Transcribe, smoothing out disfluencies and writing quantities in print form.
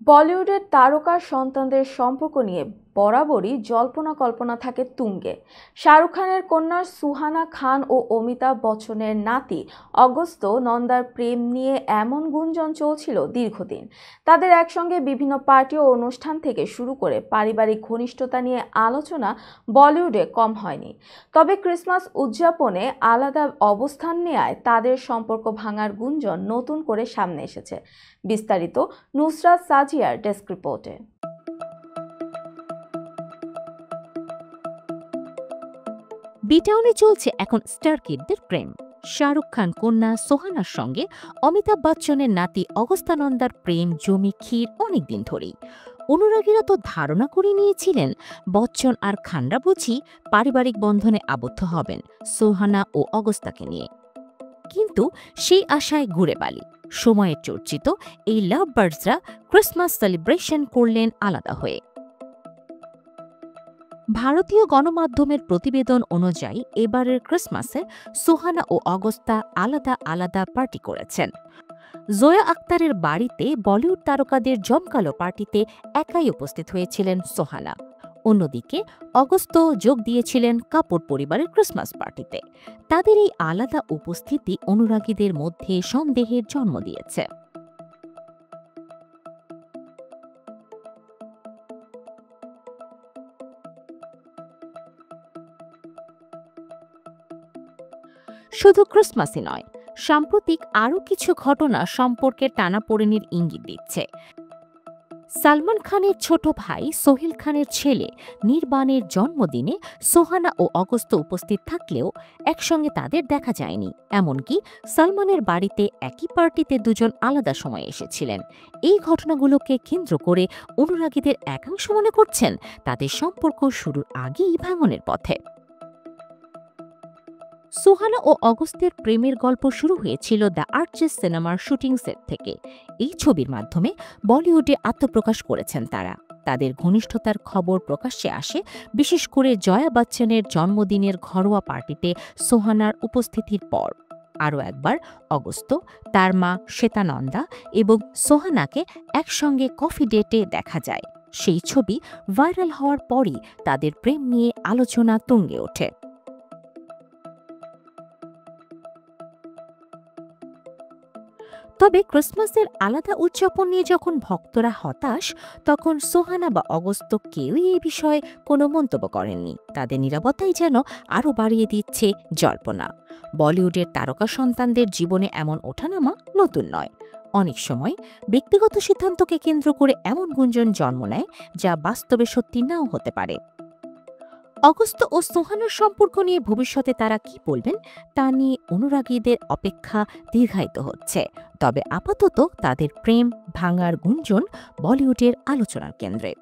বলিউডের তারকা সন্তানদের সম্পর্ক নিয়ে বরাবরই জল্পনা কল্পনা থাকে তুঙ্গে। শাহরুখ খানের কন্যা সুহানা খান ও অমিতাভ বচ্চনের নাতি অগস্ত্য নন্দার প্রেম নিয়ে এমন গুঞ্জন চলছিল দীর্ঘদিন। তাদের একসঙ্গে বিভিন্ন পার্টি ও অনুষ্ঠান থেকে শুরু করে পারিবারিক ঘনিষ্ঠতা নিয়ে আলোচনা বলিউডে কম হয়নি। তবে ক্রিসমাস উদযাপনে আলাদা অবস্থান নেয়ায় তাদের সম্পর্ক ভাঙার গুঞ্জন নতুন করে সামনে এসেছে। বিস্তারিত নুসরাত সাজিয়ার ডেস্ক রিপোর্টে। বিটাউনে চলছে এখন স্টার কিডদের প্রেম। শাহরুখ খান কন্যা সোহানার সঙ্গে অমিতাভ বচ্চনের নাতি অগস্ত্যানন্দার প্রেম জমি ক্ষীর অনেকদিন ধরেই। অনুরাগীরা তো ধারণা করে নিয়েছিলেন বচ্চন আর খানরা বুঝি পারিবারিক বন্ধনে আবদ্ধ হবেন সোহানা ও অগস্তাকে নিয়ে। কিন্তু সেই আশায় ঘুরে বালি। সময়ের চর্চিত এই লাভ বার্ডসরা ক্রিসমাস সেলিব্রেশন করলেন আলাদা হয়ে। ভারতীয় গণমাধ্যমের প্রতিবেদন অনুযায়ী এবারের ক্রিসমাসে সোহানা ও অগস্তা আলাদা আলাদা পার্টি করেছেন। জোয়া আক্তারের বাড়িতে বলিউড তারকাদের জমকালো পার্টিতে একাই উপস্থিত হয়েছিলেন সোহানা। অন্যদিকে অগস্ত যোগ দিয়েছিলেন কাপুর পরিবারের ক্রিসমাস পার্টিতে। তাদের এই আলাদা উপস্থিতি অনুরাগীদের মধ্যে সন্দেহের জন্ম দিয়েছে। শুধু ক্রিসমাসই নয়, সাম্প্রতিক আরও কিছু ঘটনা সম্পর্কে টানাপোড়েনের ইঙ্গিত দিচ্ছে। সালমান খানের ছোট ভাই সোহেল খানের ছেলে নির্বাণের জন্মদিনে সোহানা ও অগস্ত্য উপস্থিত থাকলেও একসঙ্গে তাদের দেখা যায়নি। এমনকি সালমানের বাড়িতে একই পার্টিতে দুজন আলাদা সময়ে এসেছিলেন। এই ঘটনাগুলোকে কেন্দ্র করে অনুরাগীদের একাংশ মনে করছেন তাদের সম্পর্ক শুরুর আগেই ভাঙনের পথে। সোহানা ও অগস্ত্যের প্রেমের গল্প শুরু হয়েছিল দ্য আর্চেস সিনেমার শুটিং সেট থেকে। এই ছবির মাধ্যমে বলিউডে আত্মপ্রকাশ করেছেন তারা। তাদের ঘনিষ্ঠতার খবর প্রকাশ্যে আসে বিশেষ করে জয়া বচ্চনের জন্মদিনের ঘরোয়া পার্টিতে সোহানার উপস্থিতির পর। আরও একবার অগস্ত্য, তার মা শ্বেতানন্দা এবং সোহানাকে একসঙ্গে কফি ডেটে দেখা যায়। সেই ছবি ভাইরাল হওয়ার পরই তাদের প্রেম নিয়ে আলোচনা তুঙ্গে ওঠে। তবে ক্রিসমাসের আলাদা উদযাপন নিয়ে যখন ভক্তরা হতাশ, তখন সোহানা বা অগস্ত্য কেউই এই বিষয়ে কোনো মন্তব্য করেননি। তাদের নীরবতাই যেন আরও বাড়িয়ে দিচ্ছে জল্পনা। বলিউডের তারকা সন্তানদের জীবনে এমন ওঠানামা নতুন নয়। অনেক সময় ব্যক্তিগত সিদ্ধান্তকে কেন্দ্র করে এমন গুঞ্জন জন্ম নেয় যা বাস্তবে সত্যি নাও হতে পারে। অগস্ত্য ও সোহানার সম্পর্ক নিয়ে ভবিষ্যতে তারা কি বলবেন তা নিয়ে অনুরাগীদের অপেক্ষা দীর্ঘায়িত হচ্ছে। তবে আপাতত তাদের প্রেম ভাঙার গুঞ্জন বলিউডের আলোচনার কেন্দ্রে।